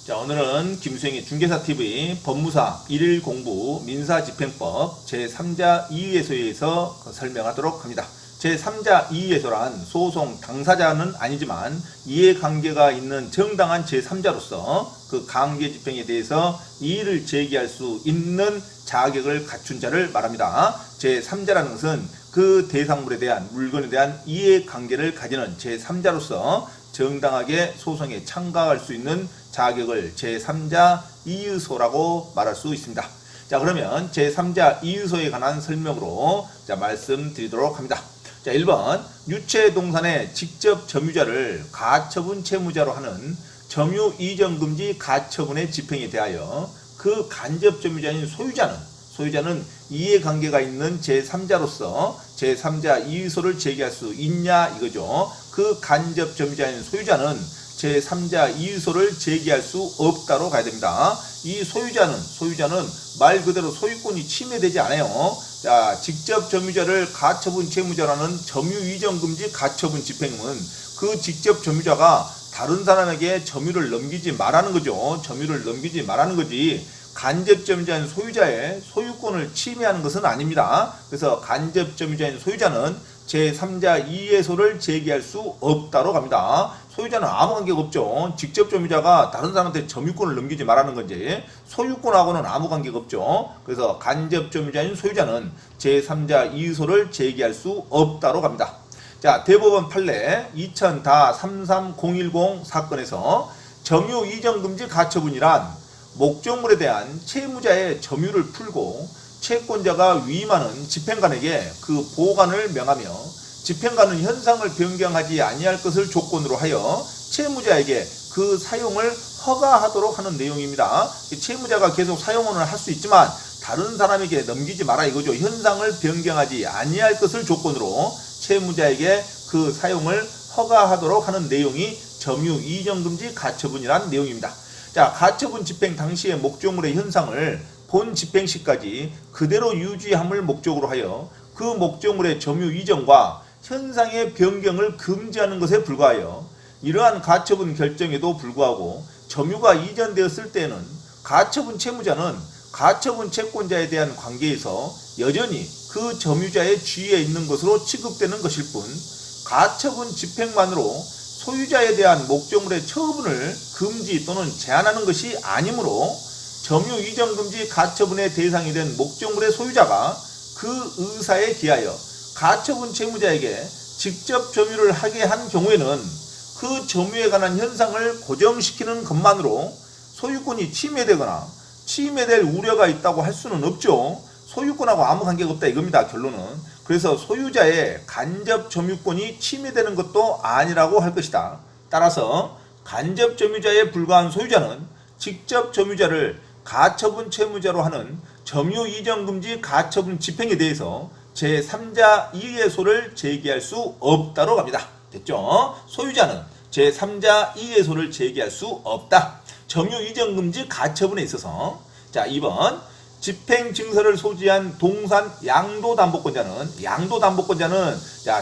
자, 오늘은 김수영의 중개사TV 법무사 1일 공부 민사집행법 제3자 이의예소에서 설명하도록 합니다. 제3자 이의예소란 소송 당사자는 아니지만 이해관계가 있는 정당한 제3자로서 그 관계집행에 대해서 이의를 제기할 수 있는 자격을 갖춘 자를 말합니다. 제3자라는 것은 그 대상물에 대한 물건에 대한 이해관계를 가지는 제3자로서 정당하게 소송에 참가할 수 있는 자격을 제3자 이의소라고 말할 수 있습니다. 자, 그러면 제3자 이의소에 관한 설명으로 말씀드리도록 합니다. 자, 1번 유체동산의 직접 점유자를 가처분 채무자로 하는 점유 이전 금지 가처분의 집행에 대하여 그 간접 점유자인 소유자는 이해관계가 있는 제3자로서 제3자 이의소를 제기할 수 있냐 이거죠. 그 간접 점유자인 소유자는 제3자 이의소를 제기할 수 없다로 가야 됩니다. 이 소유자는 말 그대로 소유권이 침해되지 않아요. 자, 직접 점유자를 가처분 채무자라는 점유 이전 금지 가처분 집행은 그 직접 점유자가 다른 사람에게 점유를 넘기지 말라는 거죠. 점유를 넘기지 말라는 거지. 간접 점유자인 소유자의 소유권을 침해하는 것은 아닙니다. 그래서 간접 점유자인 소유자는 제3자 이의예소를 제기할 수 없다로 갑니다. 소유자는 아무 관계가 없죠. 직접 점유자가 다른 사람한테 점유권을 넘기지 말라는 건지 소유권하고는 아무 관계가 없죠. 그래서 간접 점유자인 소유자는 제3자 이의소를 제기할 수 없다로 갑니다. 자, 대법원 판례 2000-33010 사건에서 점유 이전 금지 가처분이란 목적물에 대한 채무자의 점유를 풀고 채권자가 위임하는 집행관에게 그 보관을 명하며 집행관은 현상을 변경하지 아니할 것을 조건으로 하여 채무자에게 그 사용을 허가하도록 하는 내용입니다. 채무자가 계속 사용을 할 수 있지만 다른 사람에게 넘기지 마라 이거죠. 현상을 변경하지 아니할 것을 조건으로 채무자에게 그 사용을 허가하도록 하는 내용이 점유 이전 금지 가처분이라는 내용입니다. 자, 가처분 집행 당시의 목적물의 현상을 본 집행 시까지 그대로 유지함을 목적으로 하여 그 목적물의 점유 이전과 현상의 변경을 금지하는 것에 불과하여 이러한 가처분 결정에도 불구하고 점유가 이전되었을 때에는 가처분 채무자는 가처분 채권자에 대한 관계에서 여전히 그 점유자의 지위에 있는 것으로 취급되는 것일 뿐 가처분 집행만으로 소유자에 대한 목적물의 처분을 금지 또는 제한하는 것이 아니므로 점유 이전 금지 가처분의 대상이 된 목적물의 소유자가 그 의사에 기하여 가처분 채무자에게 직접 점유를 하게 한 경우에는 그 점유에 관한 현상을 고정시키는 것만으로 소유권이 침해되거나 침해될 우려가 있다고 할 수는 없죠. 소유권하고 아무 관계가 없다 이겁니다. 결론은. 그래서 소유자의 간접 점유권이 침해되는 것도 아니라고 할 것이다. 따라서 간접 점유자에 불과한 소유자는 직접 점유자를 가처분 채무자로 하는 점유 이전 금지 가처분 집행에 대해서 제3자 이의예소를 제기할 수 없다로 갑니다. 됐죠? 소유자는 제3자 이의예소를 제기할 수 없다. 점유 이전 금지 가처분에 있어서. 자, 2번 집행증서를 소지한 동산 양도담보권자는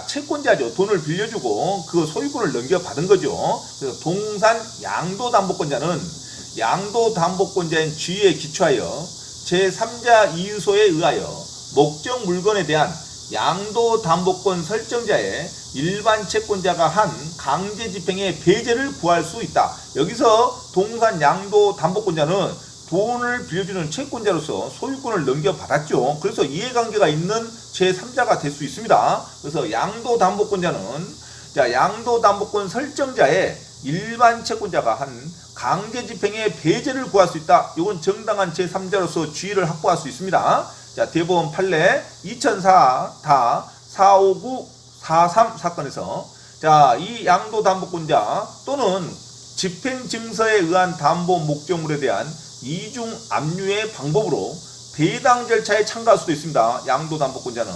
채권자죠. 돈을 빌려주고 그 소유권을 넘겨받은 거죠. 그래서 동산 양도담보권자는 양도담보권자인 지위에 기초하여 제3자 이의소에 의하여 목적 물건에 대한 양도담보권 설정자의 일반 채권자가 한 강제집행의 배제를 구할 수 있다. 여기서 동산 양도담보권자는 돈을 빌려주는 채권자로서 소유권을 넘겨받았죠. 그래서 이해관계가 있는 제3자가 될 수 있습니다. 그래서 양도담보권자는 양도담보권 설정자의 일반 채권자가 한 강제집행의 배제를 구할 수 있다. 이건 정당한 제3자로서 지위를 확보할 수 있습니다. 자, 대법원 판례 2004-459-43 사건에서 이 양도담보권자 또는 집행증서에 의한 담보 목적물에 대한 이중 압류의 방법으로 배당 절차에 참가할 수도 있습니다. 양도담보권자는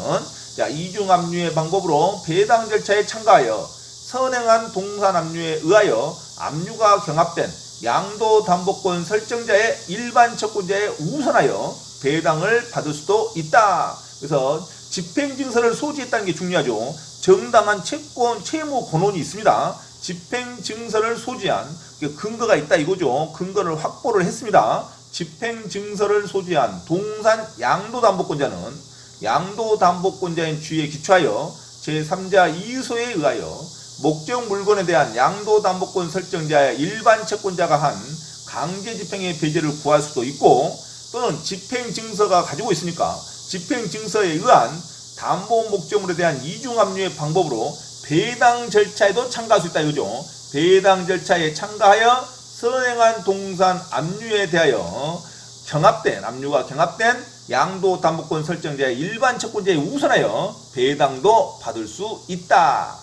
이중 압류의 방법으로 배당 절차에 참가하여 선행한 동산 압류에 의하여 압류가 경합된 양도담보권 설정자의 일반 채권자에 우선하여 배당을 받을 수도 있다. 그래서 집행증서를 소지했다는 게 중요하죠. 정당한 채무 권원이 있습니다. 집행증서를 소지한 근거가 있다 이거죠. 근거를 확보를 했습니다. 집행증서를 소지한 동산 양도담보권자는 양도담보권자인 주의에 기초하여 제3자 이의소에 의하여 목적 물건에 대한 양도담보권 설정자의 일반 채권자가 한 강제집행의 배제를 구할 수도 있고, 또는 집행증서가 가지고 있으니까 집행증서에 의한 담보 목적물에 대한 이중압류의 방법으로 배당 절차에도 참가할 수 있다 이거죠. 배당 절차에 참가하여 선행한 동산 압류에 대하여 압류가 경합된 양도담보권 설정자의 일반 채권자에 우선하여 배당도 받을 수 있다.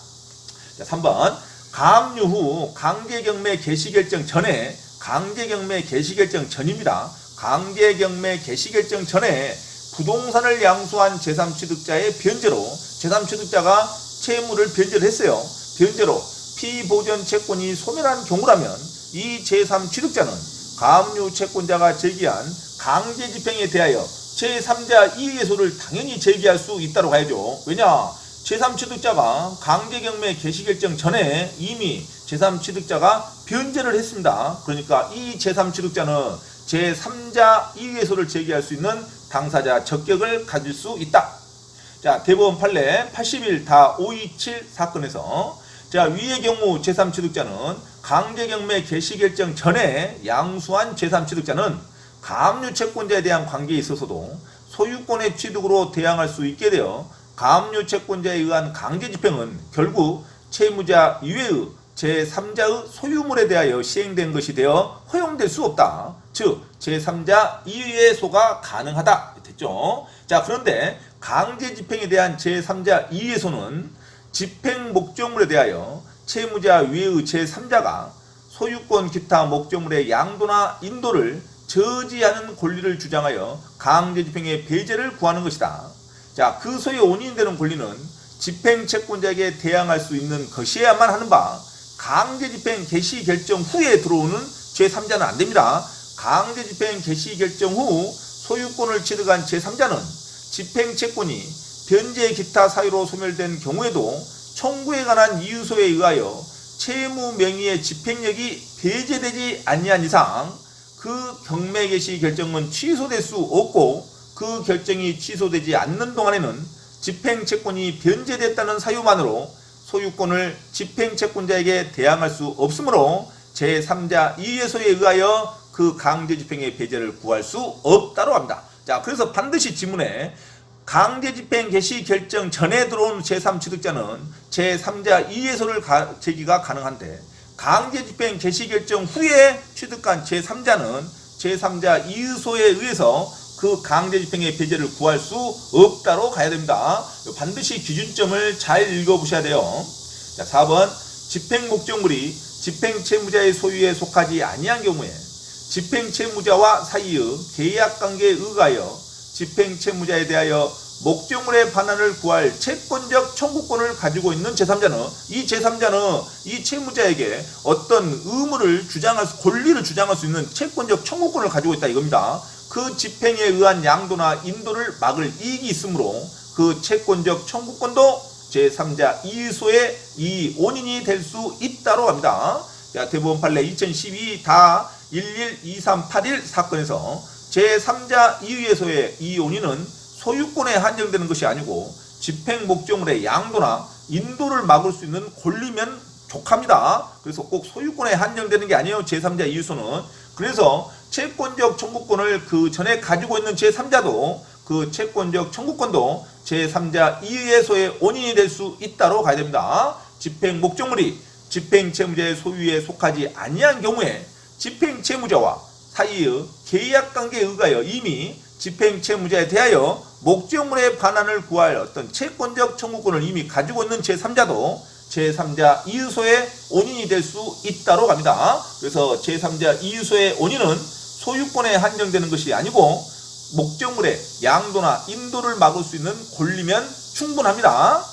자, 3번 가압류 후 강제경매 개시결정 전에, 강제경매 개시결정 전입니다. 강제경매 개시결정 전에 부동산을 양수한 제3취득자의 변제로, 제3취득자가 채무를 변제를 했어요. 변제로 피보전 채권이 소멸한 경우라면 이 제3취득자는 가압류 채권자가 제기한 강제집행에 대하여 제3자 이의소를 당연히 제기할 수 있다고 봐야죠. 왜냐? 제3취득자가 강제경매 개시결정 전에 이미 제3취득자가 변제를 했습니다. 그러니까 이 제3취득자는 제3자 이의소를 제기할 수 있는 당사자 적격을 가질 수 있다. 자, 대법원 판례 81-527 사건에서, 자, 위의 경우 제3취득자는 강제경매 개시결정 전에 양수한 제3취득자는 가압류 채권자에 대한 관계에 있어서도 소유권의 취득으로 대항할 수 있게 되어 가압류 채권자에 의한 강제집행은 결국 채무자 이외의 제3자의 소유물에 대하여 시행된 것이 되어 허용될 수 없다. 즉 제3자 이의소가 가능하다 됐죠. 자, 그런데 강제집행에 대한 제3자 이의소는 집행 목적물에 대하여 채무자 외의 제3자가 소유권 기타 목적물의 양도나 인도를 저지하는 권리를 주장하여 강제집행의 배제를 구하는 것이다. 자, 그 소의 원인이 되는 권리는 집행채권자에게 대항할 수 있는 것이어야만 하는 바, 강제집행 개시 결정 후에 들어오는 제3자는 안됩니다. 강제집행 개시 결정 후 소유권을 취득한 제3자는 집행채권이 변제 기타 사유로 소멸된 경우에도 청구에 관한 이유소에 의하여 채무 명의의 집행력이 배제되지 아니한 이상 그 경매 개시 결정은 취소될 수 없고, 그 결정이 취소되지 않는 동안에는 집행채권이 변제됐다는 사유만으로 소유권을 집행채권자에게 대항할 수 없으므로 제3자 이의소에 의하여 그 강제집행의 배제를 구할 수 없다고 합니다. 자, 그래서 반드시 지문에 강제집행 개시 결정 전에 들어온 제3취득자는 제3자 이의소를 제기가 가능한데, 강제집행 개시 결정 후에 취득한 제3자는 제3자 이의소에 의해서 그 강제집행의 배제를 구할 수 없다로 가야 됩니다. 반드시 기준점을 잘 읽어보셔야 돼요. 자, 4번 집행목적물이 집행채무자의 소유에 속하지 아니한 경우에 집행채무자와 사이의 계약관계에 의하여 집행채무자에 대하여 목적물의 반환을 구할 채권적 청구권을 가지고 있는 제3자는, 이 제3자는 이 채무자에게 어떤 의무를 주장할 수, 권리를 주장할 수 있는 채권적 청구권을 가지고 있다 이겁니다. 그 집행에 의한 양도나 인도를 막을 이익이 있으므로 그 채권적 청구권도 제3자 이의소의 이 원인이 될 수 있다고 합니다. 자, 대법원 판례 2012-112381 사건에서 제3자 이의소의 이 원인은 소유권에 한정되는 것이 아니고 집행 목적물의 양도나 인도를 막을 수 있는 권리면 족합니다. 그래서 꼭 소유권에 한정되는 게 아니에요, 제3자 이의소는. 그래서 채권적 청구권을 그 전에 가지고 있는 제3자도 그 채권적 청구권도 제3자 이의소의 원인이 될 수 있다로 가야 됩니다. 집행 목적물이 집행채무자의 소유에 속하지 아니한 경우에 집행채무자와 사이의 계약관계에 의하여 이미 집행채무자에 대하여 목적물의 반환을 구할 어떤 채권적 청구권을 이미 가지고 있는 제3자도 제3자 이의소의 원인이 될 수 있다로 갑니다. 그래서 제3자 이의소의 원인은 소유권에 한정되는 것이 아니고 목적물의 양도나 인도를 막을 수 있는 권리면 충분합니다.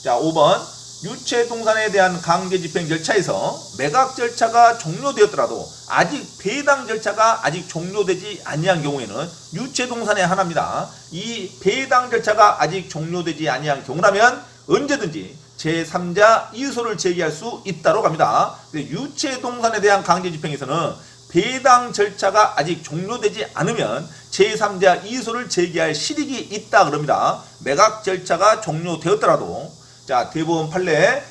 자, 5번 유체동산에 대한 강제집행 절차에서 매각 절차가 종료되었더라도 아직 배당 절차가 아직 종료되지 아니한 경우에는 유체동산에 한합니다. 이 배당 절차가 아직 종료되지 아니한 경우라면 언제든지 제3자 이의소를 제기할 수 있다로 갑니다. 유체동산에 대한 강제집행에서는 배당 절차가 아직 종료되지 않으면 제3자 이의소를 제기할 실익이 있다 그럽니다. 매각 절차가 종료되었더라도 자 대법원 판례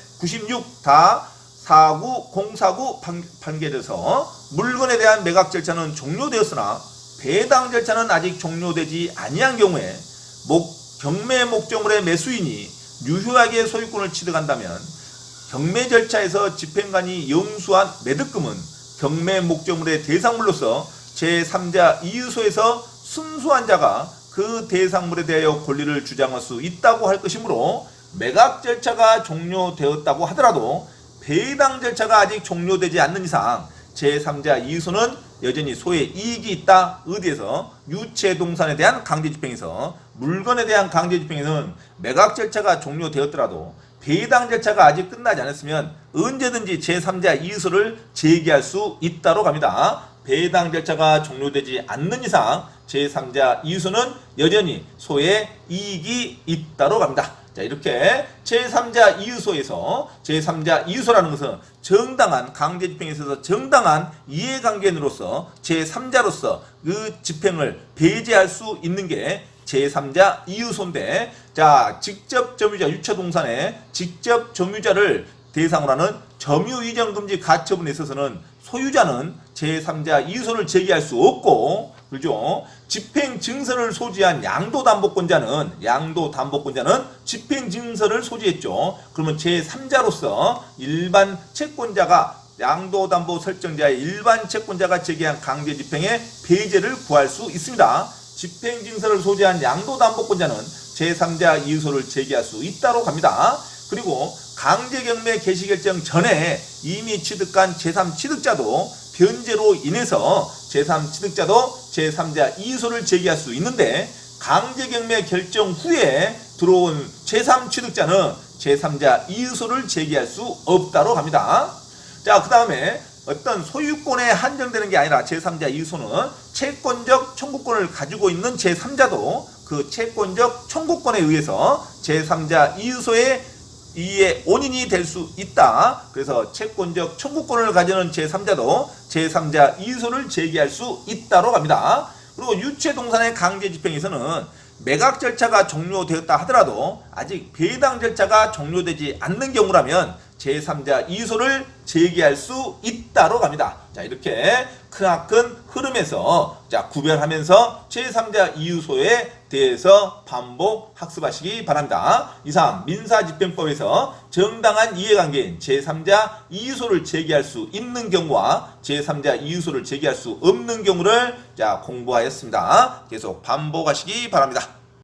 96-49-049 판결에서 물건에 대한 매각 절차는 종료되었으나 배당 절차는 아직 종료되지 아니한 경우에 경매 목적물의 매수인이 유효하게 소유권을 취득한다면 경매 절차에서 집행관이 영수한 매득금은 경매 목적물의 대상물로서 제3자 이의소에서 승소한 자가 그 대상물에 대하여 권리를 주장할 수 있다고 할 것이므로 매각 절차가 종료되었다고 하더라도 배당 절차가 아직 종료되지 않는 이상 제3자 이의소는 여전히 소의 이익이 있다. 의대에서 유체동산에 대한 강제집행에서 물건에 대한 강제집행에서는 매각 절차가 종료되었더라도 배당 절차가 아직 끝나지 않았으면 언제든지 제3자 이의소를 제기할 수 있다로 갑니다. 배당 절차가 종료되지 않는 이상 제3자 이의소는 여전히 소의 이익이 있다로 갑니다. 자, 이렇게 제3자 이의소에서 제3자 이의소라는 것은 정당한 강제집행에 있어서 정당한 이해관계인으로서 제3자로서 그 집행을 배제할 수 있는 게 제3자 이의소인데, 자, 직접 점유자 유체동산의 직접 점유자를 대상으로 하는 점유이전금지 가처분에 있어서는 소유자는 제3자 이의소를 제기할 수 없고, 그죠? 집행증서를 소지한 양도담보권자는 집행증서를 소지했죠. 그러면 제3자로서 일반 채권자가 양도담보 설정자의 일반 채권자가 제기한 강제집행의 배제를 구할 수 있습니다. 집행증서를 소지한 양도담보권자는 제3자 이의소를 제기할 수 있다로 갑니다. 그리고 강제경매 개시결정 전에 이미 취득한 제3취득자도 변제로 인해서 제3취득자도 제3자 이의소를 제기할 수 있는데, 강제경매 결정 후에 들어온 제3취득자는 제3자 이의소를 제기할 수 없다로 갑니다. 자, 그 다음에 어떤 소유권에 한정되는 게 아니라 제3자 이의소는 채권적 청구권을 가지고 있는 제3자도 그 채권적 청구권에 의해서 제3자 이의소의 이의 원인이 될 수 있다. 그래서 채권적 청구권을 가지는 제3자도 제3자 이의소를 제기할 수 있다로 갑니다. 그리고 유체동산의 강제집행에서는 매각 절차가 종료되었다 하더라도 아직 배당 절차가 종료되지 않는 경우라면 제3자 이의소를 제기할 수 있다로 갑니다. 자, 이렇게 크나큰 흐름에서 자 구별하면서 제3자 이의소에 대해서 반복 학습하시기 바랍니다. 이상 민사집행법에서 정당한 이해관계인 제3자 이의소를 제기할 수 있는 경우와 제3자 이의소를 제기할 수 없는 경우를 자 공부하였습니다. 계속 반복하시기 바랍니다.